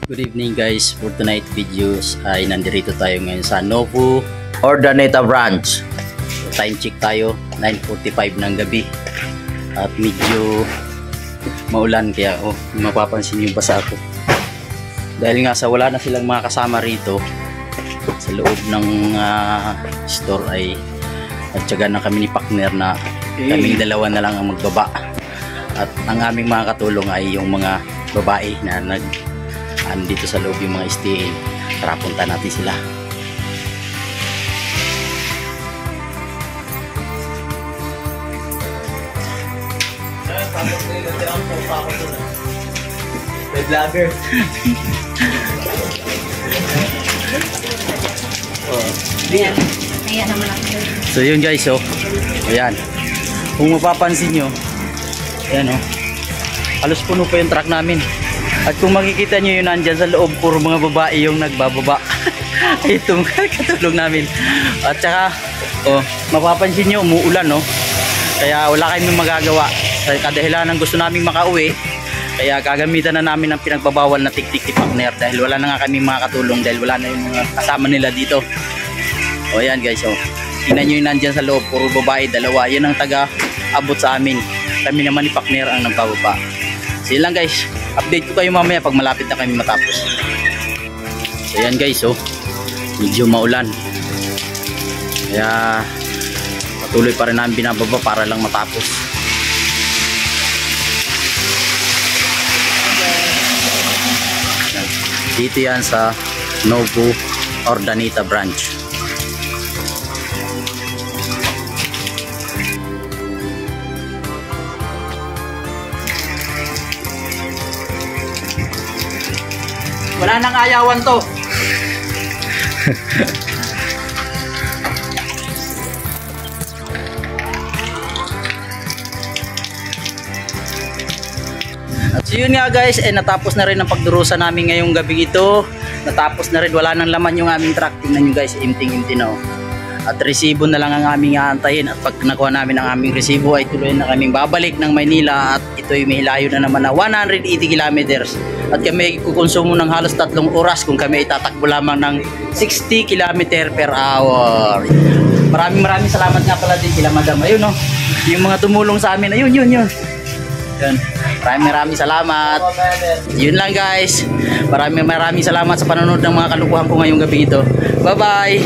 Good evening guys, for tonight videos ay nandito tayo ngayon sa Novo Urdaneta Branch. Time check tayo, 9:45 ng gabi at medyo maulan kaya mapapansin yung basa ako dahil nga sa wala na silang mga kasama rito sa loob ng store ay nagtiyaga na kami ni partner na kaming dalawa na lang ang magbaba at ang aming mga katulong ay yung mga babae na dito sa loob yung mga stay. Tara, punta natin sila. May vlogger. So yun guys, ayan, kung mapapansin nyo, ayan halos puno pa yung truck namin. At kung makikita nyo yun, nandyan sa loob puro mga babae yung nagbababa. Itong katulong namin. At saka mapapansin nyo, umuulan kaya wala kaming magagawa sa kadahilanan gusto naming makauwi. Kaya gagamitan na namin ang pinagbabawal na tik-tik ni partner dahil wala na nga kaming mga katulong dahil wala na yung mga kasama nila dito. Ayan guys, tingnan nyo yung nandyan sa loob puro babae, dalawa. Yan ang taga-abot sa amin. Kami naman ni partner ang nagpababa. So yun lang guys, update ko kayo mamaya pag malapit na kami matapos. So yan guys, medyo maulan kaya patuloy pa rin namin binababa para lang matapos. Dito yan sa Novo Urdaneta Branch. Wala nang ayawan to. At so yun nga guys, natapos na rin ang pagdurusa namin ngayong gabi ito. Natapos na rin, wala nang laman yung aming truck. Tingnan nyo guys, empty na At resibo na lang ang aming aantayin. At pag nakuha namin ang aming resibo ay tuloy na kaming babalik ng Maynila. At ito'y may layo na naman na 180 kilometers. At kami kukonsumo ng halos 3 oras kung kami itatakbo lamang ng 60 km per hour. Maraming salamat nga pala din kila Madam. Ayun yung mga tumulong sa amin. Ayun. Yan. Maraming salamat. Yun lang guys. Maraming salamat sa panonood ng mga kalukuhan ko ngayong gabi ito. Bye bye.